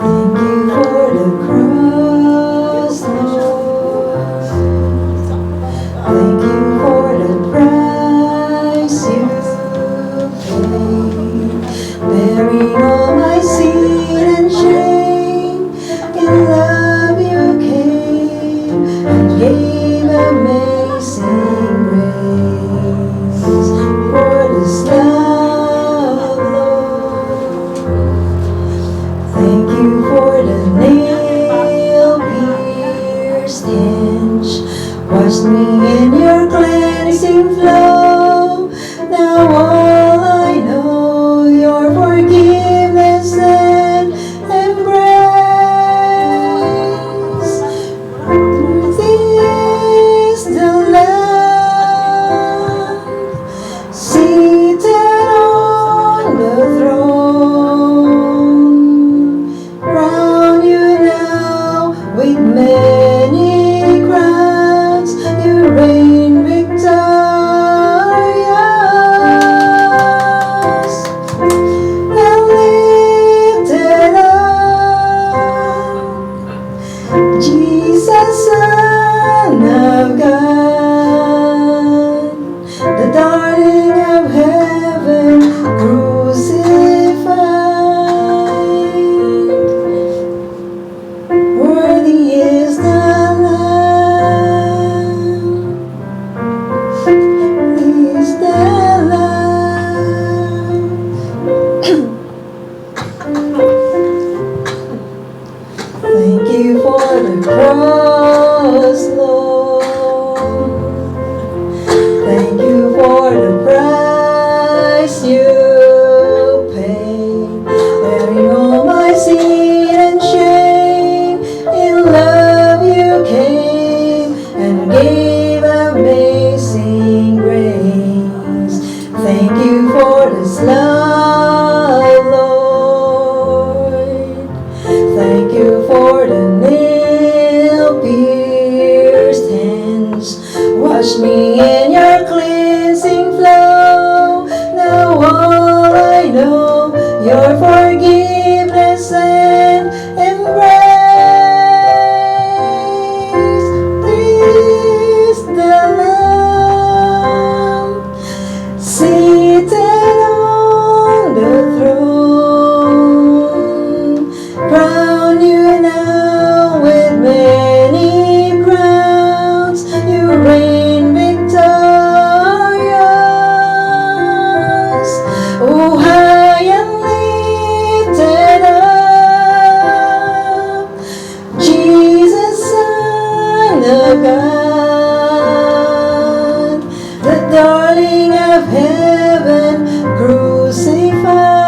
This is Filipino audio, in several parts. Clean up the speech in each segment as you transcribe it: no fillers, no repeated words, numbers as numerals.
Thank you for the cross, Lord. Thank you for the price you paid, bearing all my sin and shame. In love you came and gave amazing grace. For this love, Lord. Thank you for the nail-pierced hands. Wash me in your cleansing flow. Now all I know, your forgiveness and embrace. This the Lamb seated on the throne. Crown you now with many crowns. You reign victorious and lifted up. Jesus, Son of God, the darling of heaven, crucified. Worthy is the Lamb, is the Lamb. Thank you for the cross, Lord. Thank you for the price you paid, bearing all my sin and shame. In love you came and gave amazing grace. Thank you for this love, Lord. Thank you for the nail-pierced hands. Wash me in your cleansing flow. Now all I know, your forgiveness and embrace. This the Lamb seated on the throne. Crown you now with many crowns. You reign victorious. Oh, high and lifted up. Jesus, Son of God, the darling of heaven, crucified.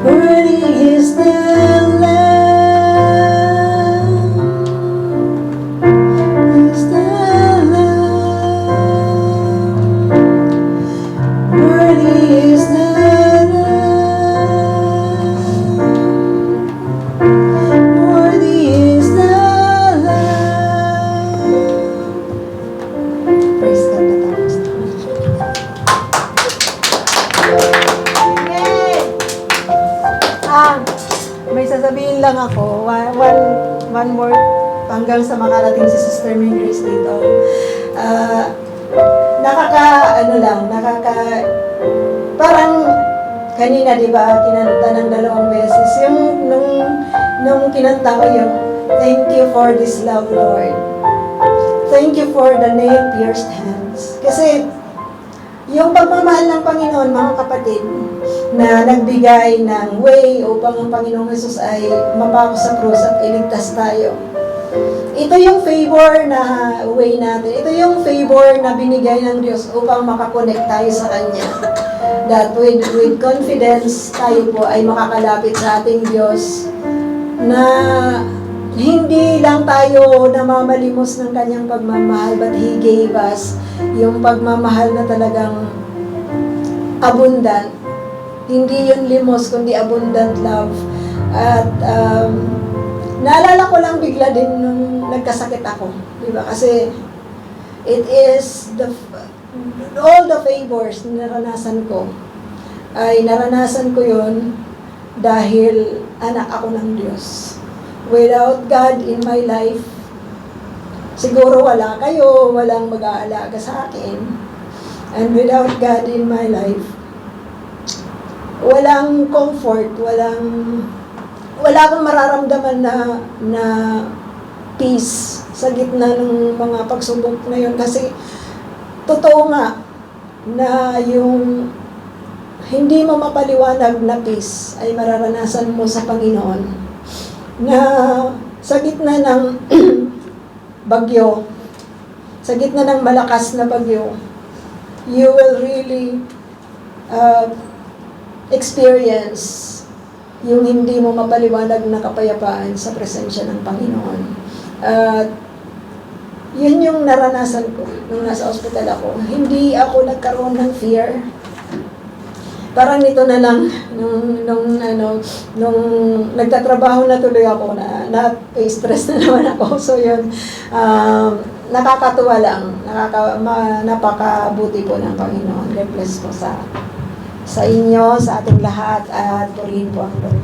Worthy is the Lamb, is the Lamb. Worthy is the Lamb, worthy is the Lamb. Praise God, natapos na. Okay. May sasabihin lang ako, one more hanggang sa makarating si Sister May Grace dito. Parang kanina, di ba, kinanta ng 2 beses. Yung, nung kinanta ko yung, thank you for this love, Lord. Thank you for the nail-pierced hands. Kasi, yung pagmamahal ng Panginoon, mga kapatid, na nagbigay ng way upang ang Panginoong Jesus ay mapako sa krus at iligtas tayo. Ito yung favor na way natin. Ito yung favor na binigay ng Diyos upang makakonect tayo sa Kanya. That with confidence, tayo po ay makakalapit sa ating Diyos na hindi lang tayo namamalimos ng Kanyang pagmamahal, but He gave us yung pagmamahal na talagang abundant. Hindi yun limos, kundi abundant love. At naalala ko lang bigla din nung nagkasakit ako. Diba? Kasi it is all the favors na naranasan ko ay naranasan ko yun dahil anak ako ng Diyos. Without God in my life, siguro wala kayo, walang mag-aalaga sa akin. And without God in my life, walang comfort, wala akong mararamdaman na peace sa gitna ng mga pagsubok na yun. Kasi totoo nga na yung hindi mo mapaliwanag na peace ay mararanasan mo sa Panginoon. Na sa gitna ng bagyo, sa gitna ng malakas na bagyo, you will really experience yung hindi mo mapaliwanag na kapayapaan sa presensya ng Panginoon. At yun yung naranasan ko nung nasa ospital ako. Hindi ako nagkaroon ng fear. Parang nito na lang, nung nagtatrabaho na tuloy ako, na-stress na naman ako. So yun, nakakatuwa lang, napakabuti po ng Panginoon. God bless po sa inyo, sa ating lahat, at purihin po ang Lord.